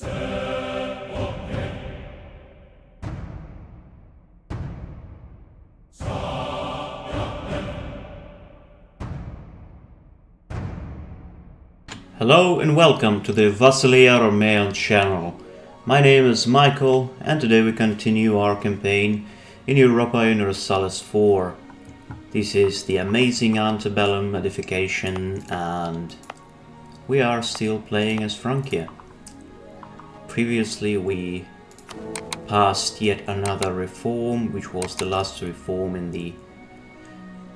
Hello and welcome to the Reformation channel. My name is Michael and today we continue our campaign in Europa Universalis 4. This is the amazing Ante Bellum modification and we are still playing as Francia. Previously we passed yet another reform, which was the last reform in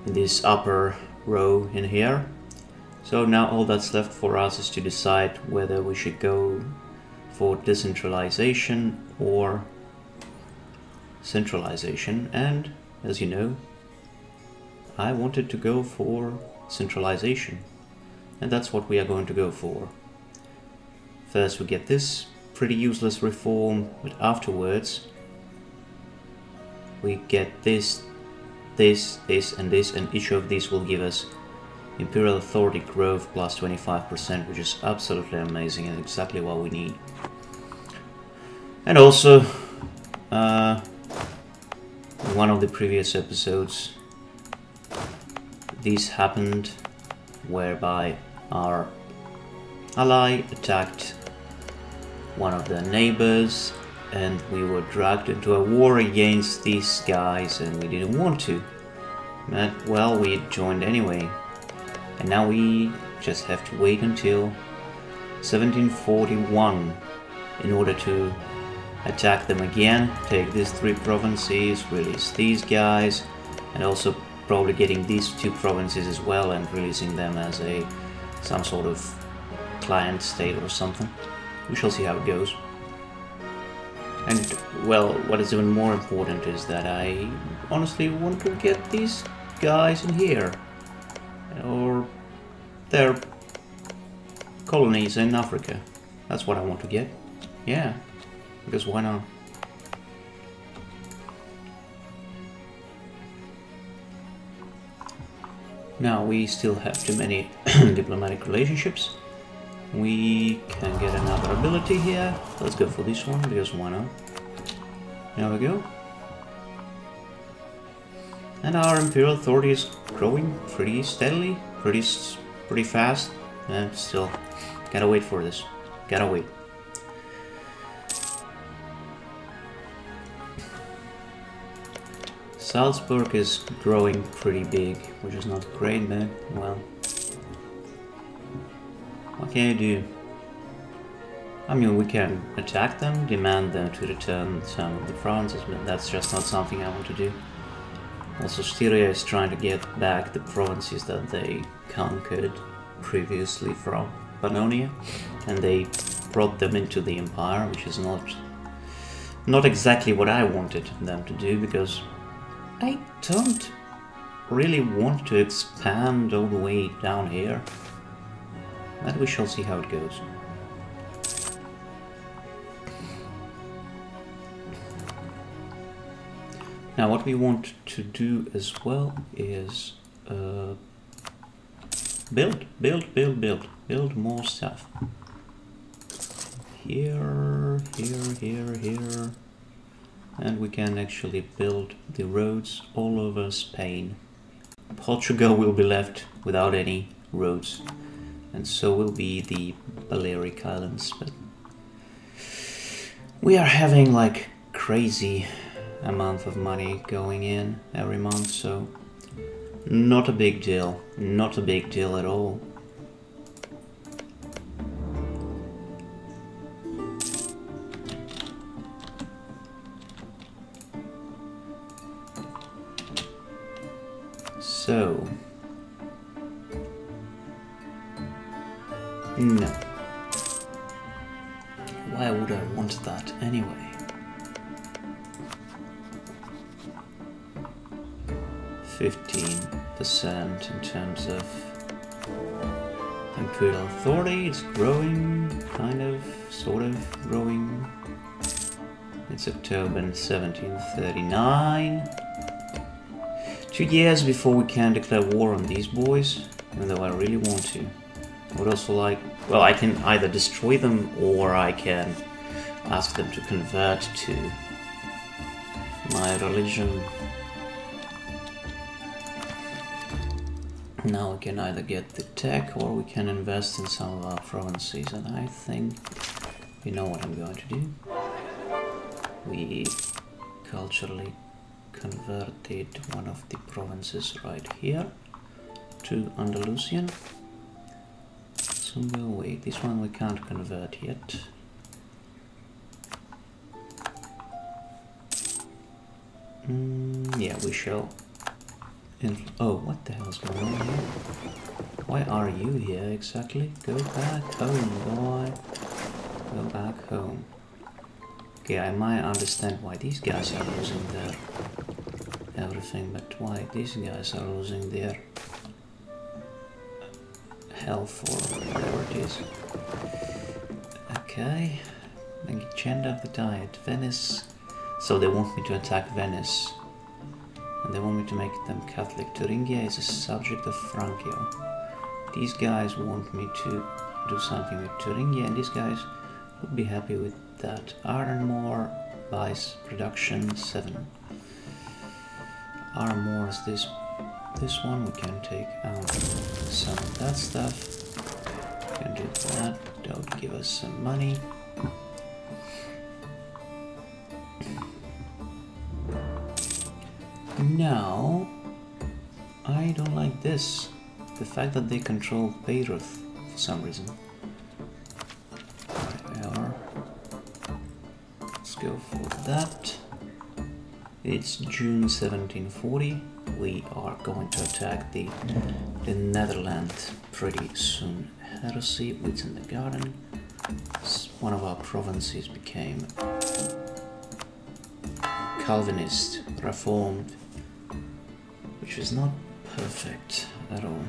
this upper row in here. So now all that's left for us is to decide whether we should go for decentralization or centralization, and as you know, I wanted to go for centralization, and that's what we are going to go for. First we get this pretty useless reform, but afterwards we get this, and this, and each of these will give us imperial authority growth plus 25%, which is absolutely amazing and exactly what we need. And also, in one of the previous episodes, this happened whereby our ally attacked one of their neighbors and we were dragged into a war against these guys and we didn't want to. But, well, we joined anyway. And now we just have to wait until 1741 in order to attack them again, take these 3 provinces, release these guys, and also probably getting these 2 provinces as well and releasing them as some sort of client state or something. We shall see how it goes. And, well, what is even more important is that I honestly want to get these guys in here. Or their colonies in Africa. That's what I want to get. Yeah, because why not? Now we still have too many diplomatic relationships. We can get another ability here. Let's go for this one, because why not? There we go. And our imperial authority is growing pretty steadily, pretty fast, and still gotta wait for this. Gotta wait. Salzburg is growing pretty big, which is not great, but well, what can you do? I mean, we can attack them, demand them to return some of the provinces, but that's just not something I want to do. Also, Styria is trying to get back the provinces that they conquered previously from Pannonia, and they brought them into the empire, which is not exactly what I wanted them to do, because I don't really want to expand all the way down here. But we shall see how it goes. Now what we want to do as well is build more stuff. Here, and we can actually build the roads all over Spain. Portugal will be left without any roads, and so will be the Balearic Islands, but we are having like crazy amount of money going in every month, so not a big deal, not a big deal at all. So, no. Why would I want that anyway? 15% in terms of imperial authority. It's growing, kind of, sort of growing. It's October 1739. 2 years before we can declare war on these boys, even though I really want to. I would also like, well, I can either destroy them or I can ask them to convert to my religion. Now we can either get the tech or we can invest in some of our provinces, and I think you know what I'm going to do. We culturally converted one of the provinces right here to Andalusian. So go away. This one we can't convert yet. Yeah, we shall. Oh, what the hell is going on here? Why are you here exactly? Go back home, boy. Go back home. Okay, I might understand why these guys are losing their everything, but why these guys are losing their health or whatever it is. Okay, agenda of the diet. Venice. So they want me to attack Venice. And they want me to make them Catholic. Thuringia is a subject of Francia. These guys want me to do something with Thuringia, and these guys would be happy with that. Iron ore buys production 7. Iron ore is this one. We can take out some of that stuff. We can do that. That would give us some money. Now, I don't like this. The fact that they control Beirut for some reason. Let's go for that. It's June 1740. We are going to attack the Netherlands pretty soon. Heresy, wheat in the garden. One of our provinces became Calvinist, reformed, which is not perfect at all.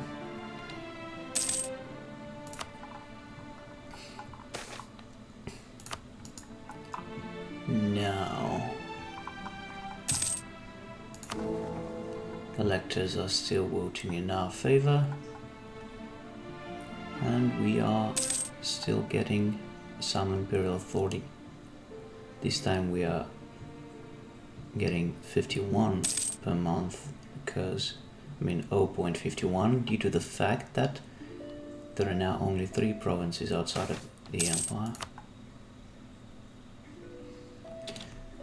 Now, electors are still voting in our favor, and we are still getting some imperial authority. This time we are getting 51 per month, because, I mean 0.51, due to the fact that there are now only 3 provinces outside of the empire.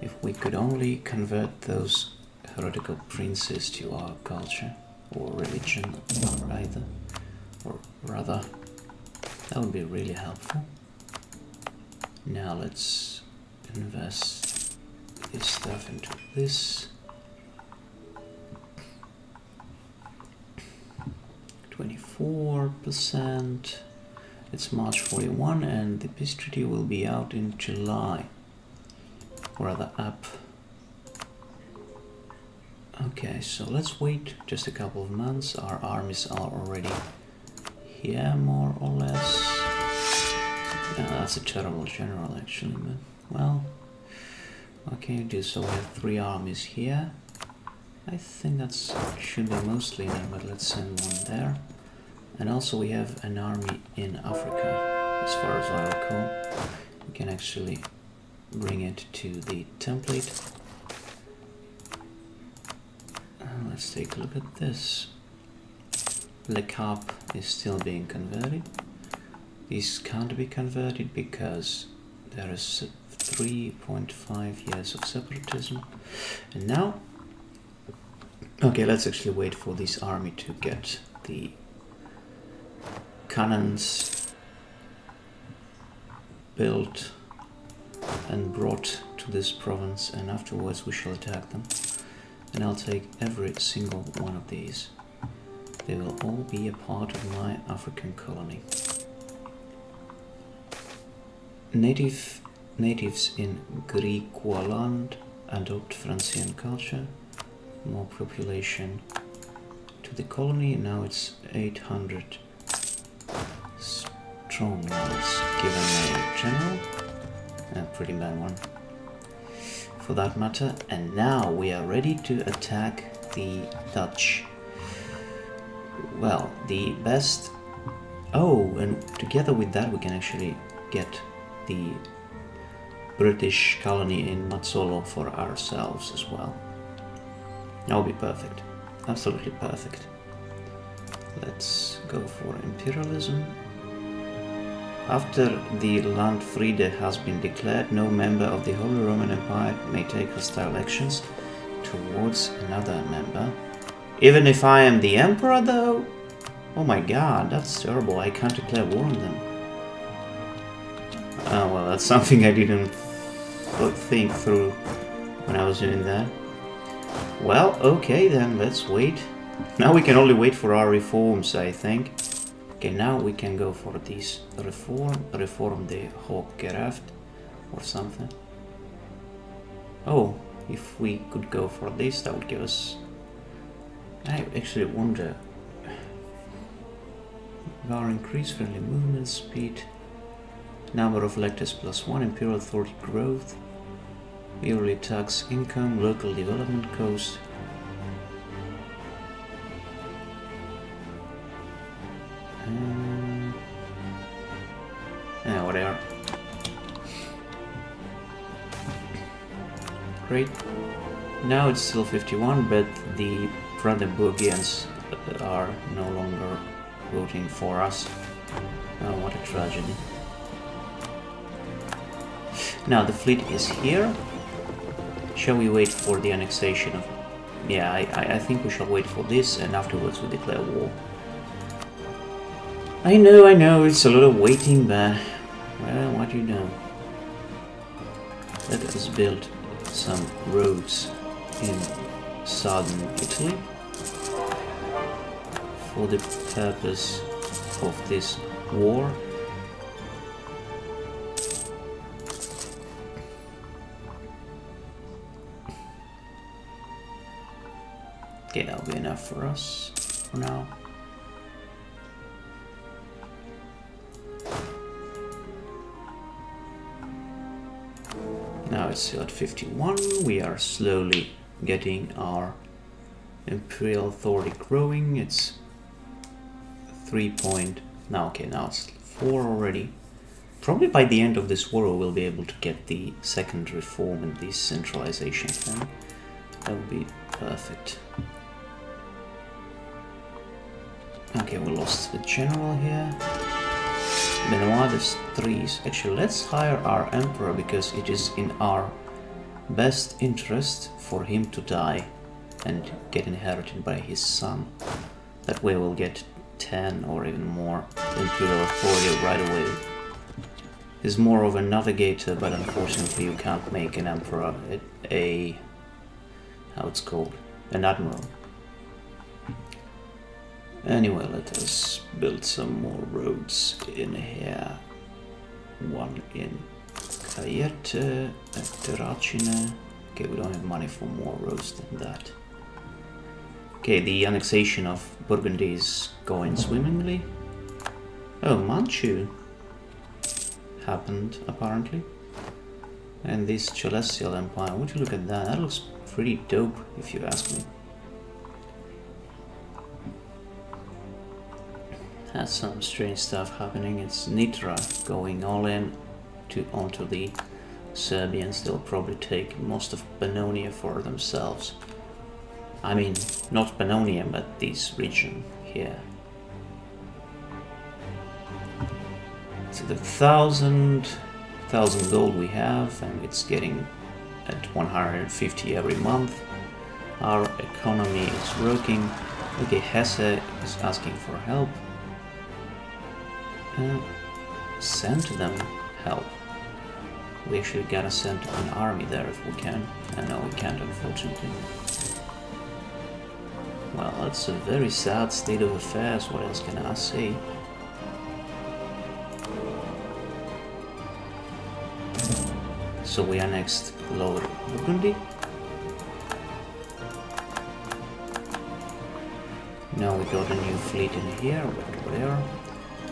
If we could only convert those heretical princes to our culture or religion, or either, or rather, that would be really helpful. Now let's invest this stuff into this. 24%. It's March 41, and the peace treaty will be out in July. Or rather up. Okay, so let's wait just a couple of months. Our armies are already here, more or less. No, that's a terrible general, actually, but, well, what can you do? So we have 3 armies here. I think that should be mostly there, but let's send one there. And also we have an army in Africa, as far as I recall. We can actually bring it to the template. Let's take a look at this. Le Cap is still being converted. These can't be converted because there is 3.5 years of separatism. And now, okay, let's actually wait for this army to get the cannons built and brought to this province, and afterwards we shall attack them. And I'll take every single one of these. They will all be a part of my African colony. Natives in Griqualand adopt Francian culture. More population to the colony. Now it's 800 strong ones, given a general. A pretty bad one, for that matter. And now we are ready to attack the Dutch. Well, the best... Oh, and together with that we can actually get the British colony in Mazzolo for ourselves as well. That would be perfect. Absolutely perfect. Let's go for imperialism. After the Landfriede has been declared, no member of the Holy Roman Empire may take hostile actions towards another member. Even if I am the emperor, though? Oh my god, that's terrible. I can't declare war on them. Oh, well, that's something I didn't think through when I was doing that. Well, okay then, let's wait. Now we can only wait for our reforms, I think. Okay, now we can go for these reform the Hooggerecht or something. Oh, if we could go for this, that would give us... I actually wonder... Our increased friendly movement speed, number of electors +1, imperial authority growth, yearly tax income, local development cost. Yeah, whatever. Great. Now it's still 51, but the Brandenburgians are no longer voting for us. Oh, what a tragedy. Now the fleet is here. Shall we wait for the annexation of... Yeah, I think we shall wait for this and afterwards we declare war. I know, it's a lot of waiting, but... Well, what do you know? Let us build some roads in southern Italy for the purpose of this war. Okay, that'll be enough for us for now. Now it's still at 51. We are slowly getting our imperial authority growing. It's 3 point... Now, okay, now it's 4 already. Probably by the end of this war we'll be able to get the second reform and decentralization thing. That would be perfect. Okay, we lost the general here. Benoit there's 3s. Actually, let's hire our emperor because it is in our best interest for him to die and get inherited by his son. That way we'll get 10 or even more imperial authority right away. He's more of a navigator, but unfortunately you can't make an emperor a how it's called, an admiral. Anyway, let us build some more roads in here. One in Cayette, Terracine. Okay, we don't have money for more roads than that. Okay, the annexation of Burgundy is going swimmingly. Oh, Manchu happened, apparently. And this Celestial Empire, would you look at that? That looks pretty dope, if you ask me. Has some strange stuff happening. It's Nitra going all in onto the Serbians. They'll probably take most of Pannonia for themselves. I mean, not Pannonia, but this region here. So the 1,000 gold we have, and it's getting at 150 every month. Our economy is working. Okay, Hesse is asking for help. Send them help. We actually gotta send an army there if we can. No, we can't, unfortunately. Well, that's a very sad state of affairs. What else can I say? So we annexed Lower Burgundy. Now we got a new fleet in here, but where?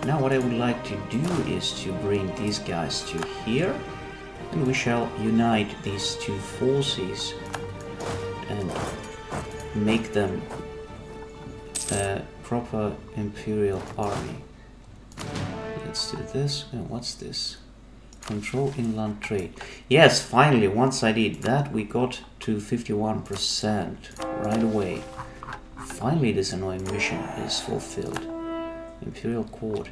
Now what I would like to do is to bring these guys to here, and we shall unite these two forces and make them a proper imperial army. Let's do this. And what's this? Control inland trade. Yes, finally, once I did that, we got to 51% right away. Finally, this annoying mission is fulfilled. Imperial Court.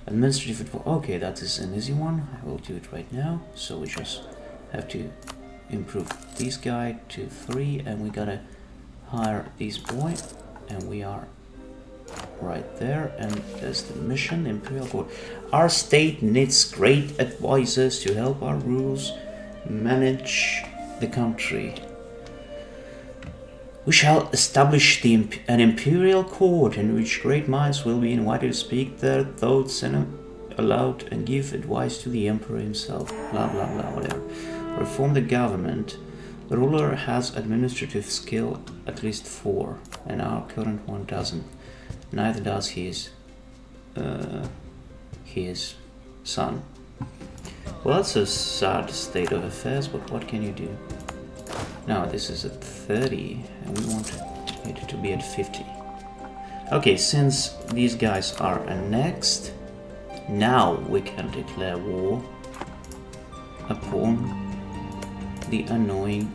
Administrative... Okay, that is an easy one. I will do it right now. So we just have to improve this guy to 3, and we gotta hire this boy, and we are right there. And there's the mission, Imperial Court. Our state needs great advisors to help our rulers manage the country. We shall establish an imperial court in which great minds will be invited to speak their thoughts and aloud and give advice to the emperor himself. Blah blah blah, whatever. Reform the government. The ruler has administrative skill at least 4, and our current one doesn't. Neither does his son. Well, that's a sad state of affairs, but what can you do? Now this is at 30, and we want it to be at 50. Okay, since these guys are annexed, now we can declare war upon the annoying.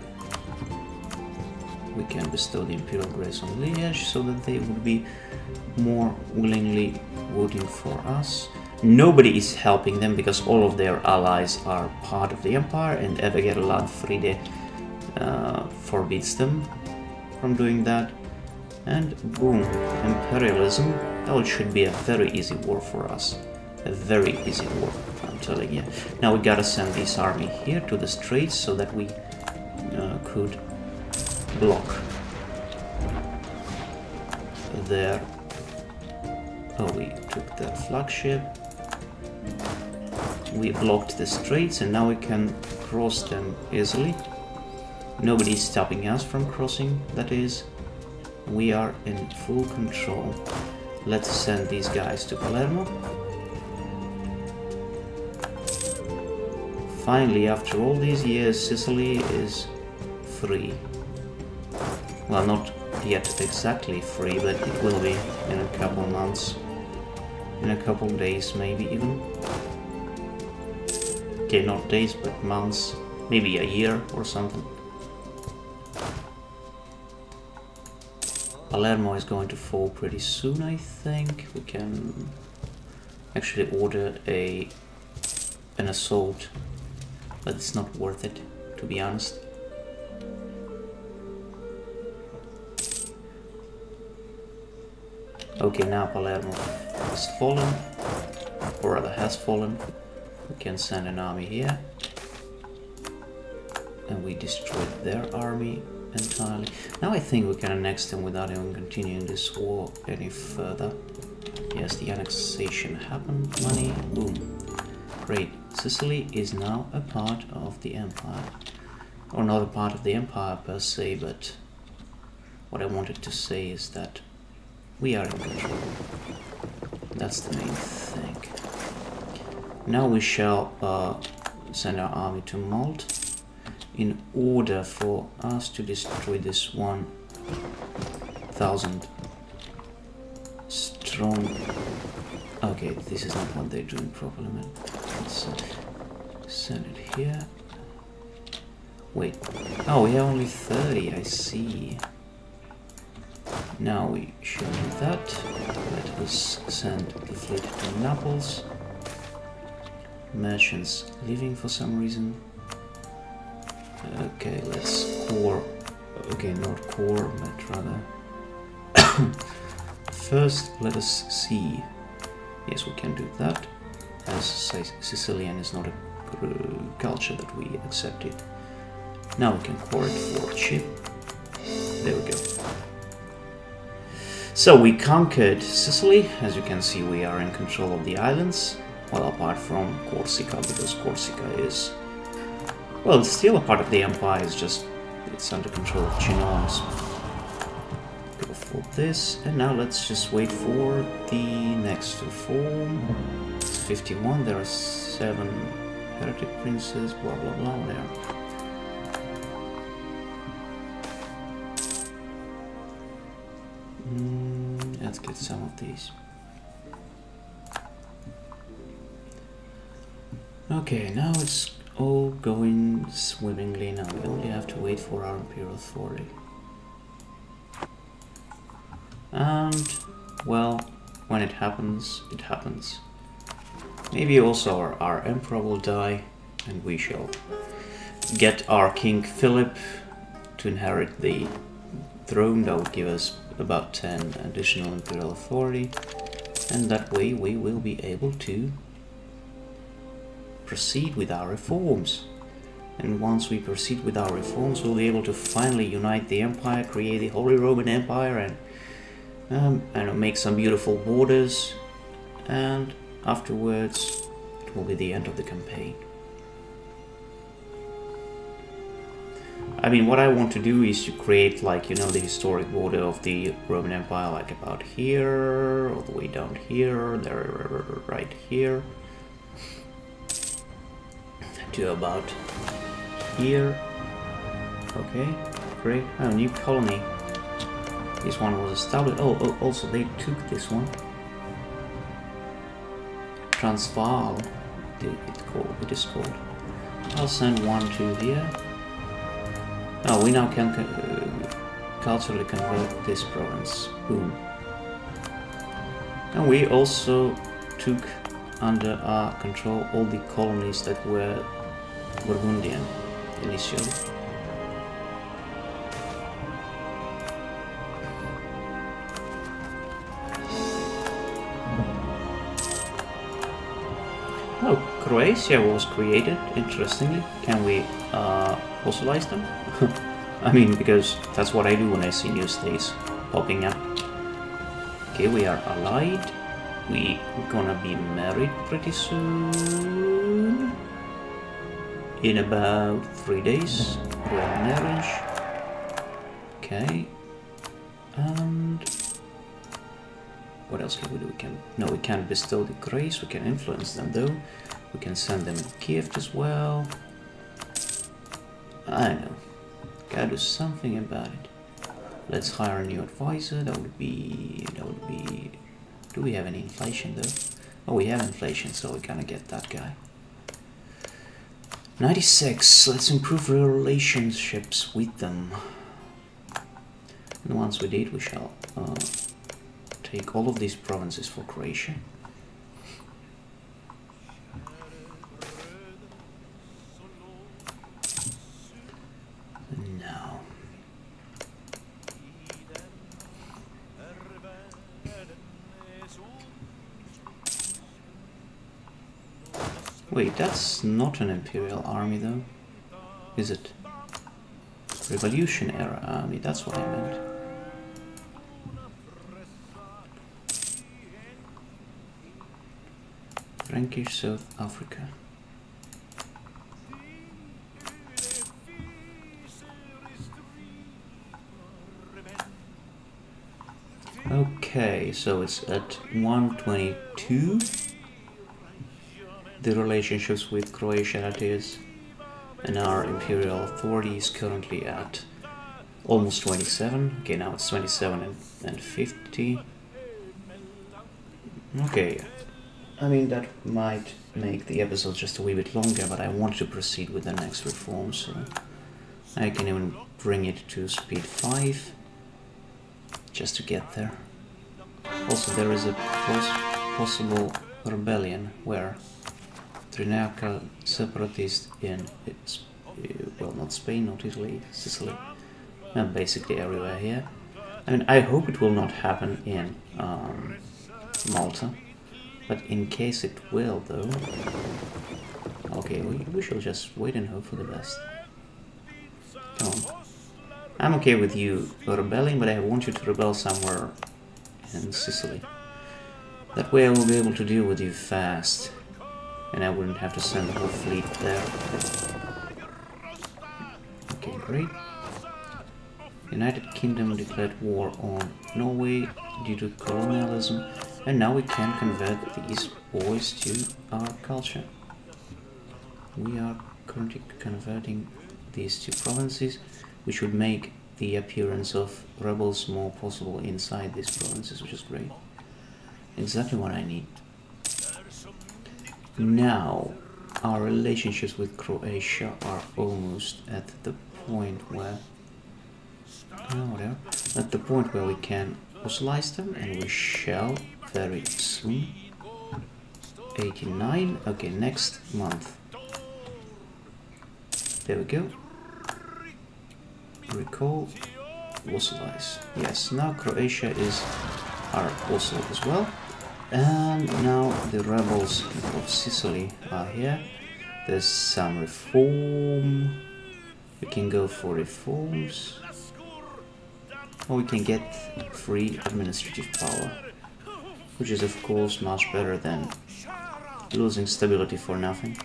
We can bestow the imperial grace on Liège so that they would be more willingly voting for us. Nobody is helping them because all of their allies are part of the empire, and Evagerland Fride forbids them from doing that. And boom, imperialism. Oh, it should be a very easy war for us. A very easy war, I'm telling you. Now we gotta send this army here to the straits so that we could block their... Oh, we took their flagship. We blocked the straits, and now we can cross them easily. Nobody is stopping us from crossing, that is. We are in full control. Let's send these guys to Palermo. Finally, after all these years, Sicily is free. Well, not yet exactly free, but it will be in a couple months. In a couple days, maybe even. Okay, not days, but months. Maybe a year or something. Palermo is going to fall pretty soon, I think. We can actually order an assault, but it's not worth it, to be honest. Okay, now Palermo has fallen, or rather has fallen. We can send an army here, and we destroyed their army entirely. Now I think we can annex them without even continuing this war any further. Yes, the annexation happened. Money, boom. Great. Sicily is now a part of the empire. Or not a part of the empire per se, but what I wanted to say is that we are in control. That's the main thing. Now we shall send our army to Malta in order for us to destroy this 1,000 strong... Okay, this is not what they're doing properly, man. Let's send it here. Wait. Oh, we have only 30, I see. Now we should do that. Let us send the fleet to Naples. Merchants leaving for some reason. Okay, let's core. Okay, not core, but rather. First, let us see. Yes, we can do that. As Sicilian is not a culture that we accepted. Now we can core it for cheap. There we go. So we conquered Sicily. As you can see, we are in control of the islands. Well, apart from Corsica, because Corsica is... Well, it's still a part of the empire, it's just... it's under control of Genoans. Go for this, and now let's just wait for the next reform. It's 51, there are 7 heretic princes, blah blah blah, whatever. Let's get some of these. Okay, now it's all going swimmingly. Now we only have to wait for our imperial authority. And, well, when it happens, it happens. Maybe also our emperor will die, and we shall get our King Philip to inherit the throne. That would give us about 10 additional imperial authority, and that way we will be able to proceed with our reforms. And once we proceed with our reforms, we'll be able to finally unite the empire, create the Holy Roman Empire, and make some beautiful borders, and afterwards it will be the end of the campaign. I mean, what I want to do is to create, like, you know, the historic border of the Roman Empire, like about here, all the way down here, there, right here, to about here. Okay, great. Oh, new colony. This one was established. Oh, also they took this one. Transvaal, it is called. I'll send one to here. Oh, we now can culturally convert this province. Boom. And we also took under our control all the colonies that were Burgundian initially. Oh, Croatia was created, interestingly. Can we fossilize them? I mean, because that's what I do when I see new states popping up. Okay, we are allied. We're gonna be married pretty soon. In about 3 days, royal marriage. Okay. And what else can we do? We can't bestow the grace. We can influence them though. We can send them a gift as well. I know. Gotta do something about it. Let's hire a new advisor. That would be. Do we have any inflation though? Oh, we have inflation, so we're gonna get that guy. 96. Let's improve our relationships with them. And once we did, we shall take all of these provinces for Croatia. Now. Wait, that's not an imperial army though, is it? Revolution era army, that's what I meant. Frankish South Africa. Okay, so it's at 122. The relationships with Croatia, that is, and our imperial authority is currently at almost 27. Okay, now it's 27 and 50. Okay, I mean that might make the episode just a wee bit longer, but I want to proceed with the next reform, so I can even bring it to speed 5 just to get there. Also, there is a possible rebellion where Trinacral separatists in, well, not Spain, not Italy, Sicily, and basically everywhere here. I mean, I hope it will not happen in Malta, but in case it will, though, okay, we shall just wait and hope for the best. Come on. I'm okay with you rebelling, but I want you to rebel somewhere in Sicily. That way I will be able to deal with you fast. And I wouldn't have to send the whole fleet there. Okay, great. United Kingdom declared war on Norway due to colonialism, and now we can convert these boys to our culture. We are currently converting these two provinces, which would make the appearance of rebels more possible inside these provinces, which is great. Exactly what I need. Now, our relationships with Croatia are almost at the point where... oh, whatever. At the point where we can fossilize them, and we shall very soon. 89, okay, next month. There we go. Recall, fossilize. Yes, now Croatia is our vassal as well. And now the rebels of Sicily are here. There's some reform. We can go for reforms. Or we can get free administrative power, which is of course much better than losing stability for nothing.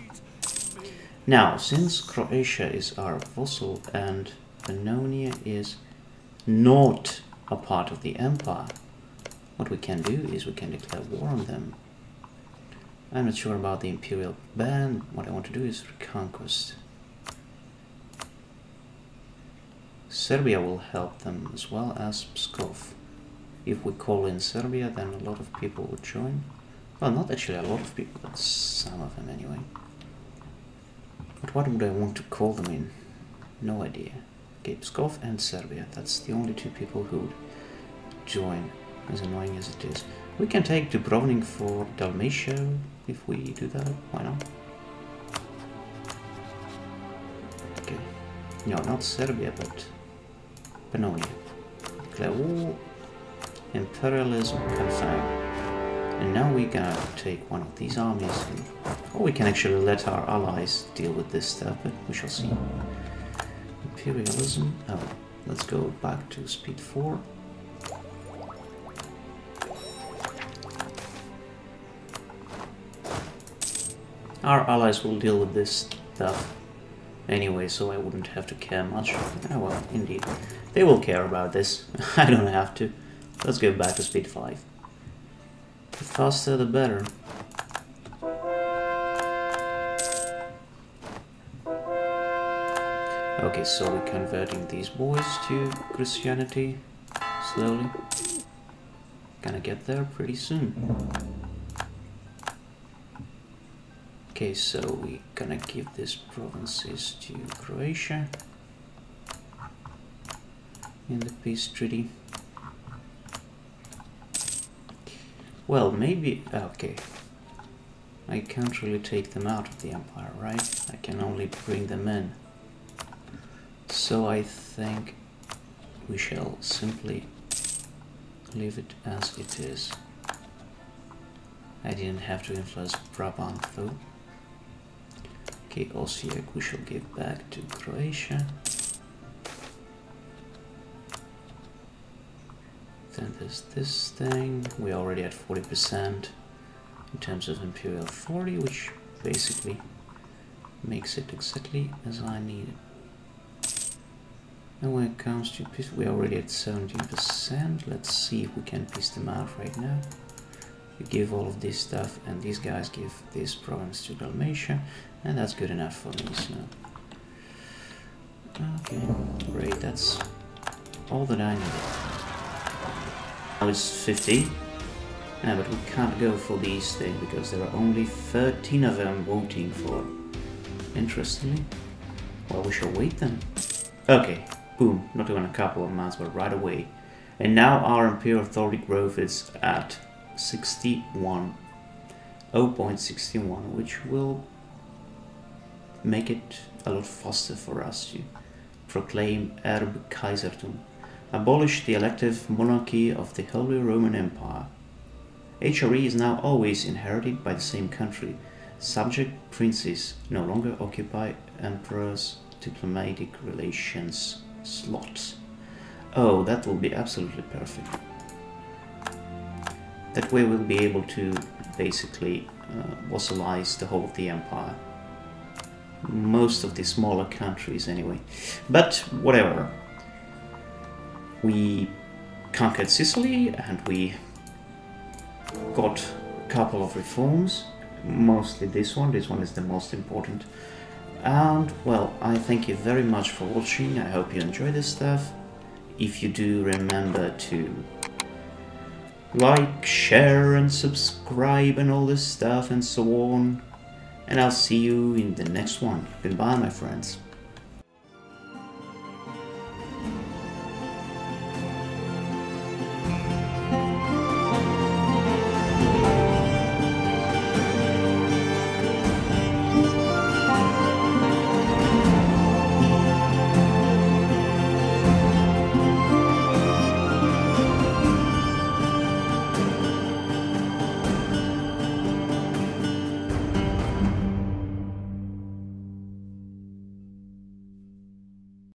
Now, since Croatia is our vassal and Pannonia is not a part of the empire, what we can do is we can declare war on them. I'm not sure about the imperial ban. What I want to do is reconquest. Serbia will help them as well as Pskov. If we call in Serbia, then a lot of people will join. Well, not actually a lot of people, but some of them anyway. But what would I want to call them in? No idea. Okay, Pskov and Serbia. That's the only two people who would join, as annoying as it is. We can take Dubrovnik for Dalmatia if we do that. Why not? Okay. No, not Serbia, but Pannonia. Declare war. Imperialism confirmed. And now we gotta take one of these armies, or we can actually let our allies deal with this stuff, but we shall see. Imperialism. Oh, let's go back to speed 4. Our allies will deal with this stuff anyway, so I wouldn't have to care much. Oh well, indeed. They will care about this. I don't have to. Let's go back to speed 5. The faster the better. Okay, so we're converting these boys to Christianity slowly. Gonna get there pretty soon. Okay, so we're gonna give these provinces to Croatia in the peace treaty. Well, maybe... okay. I can't really take them out of the empire, right? I can only bring them in. So I think we shall simply leave it as it is. I didn't have to influence Brabant though. Okay, Osijek we shall give back to Croatia. Then there's this thing. We're already at 40% in terms of imperial authority, which basically makes it exactly as I need it. And when it comes to peace, we're already at 17%. Let's see if we can piece them out right now. We give all of this stuff, and these guys give this province to Dalmatia, and that's good enough for me, so... okay, great, that's all that I needed. Now it's 50. Yeah, but we can't go for these things because there are only 13 of them voting for. Interestingly. Well, we shall wait then. Okay, boom, not even a couple of months, but right away. And now our imperial authority growth is at 0.61, which will make it a lot faster for us to proclaim Erbkaisertum. Abolish the elective monarchy of the Holy Roman Empire. HRE is now always inherited by the same country. Subject princes no longer occupy emperor's diplomatic relations slots. Oh, that will be absolutely perfect. That way we'll be able to basically vassalize the whole of the empire. Most of the smaller countries anyway. But whatever. We conquered Sicily and we got a couple of reforms. Mostly this one is the most important. And well, I thank you very much for watching. I hope you enjoy this stuff. If you do, remember to like, share and subscribe and all this stuff and so on. and I'll see you in the next one. Goodbye, my friends.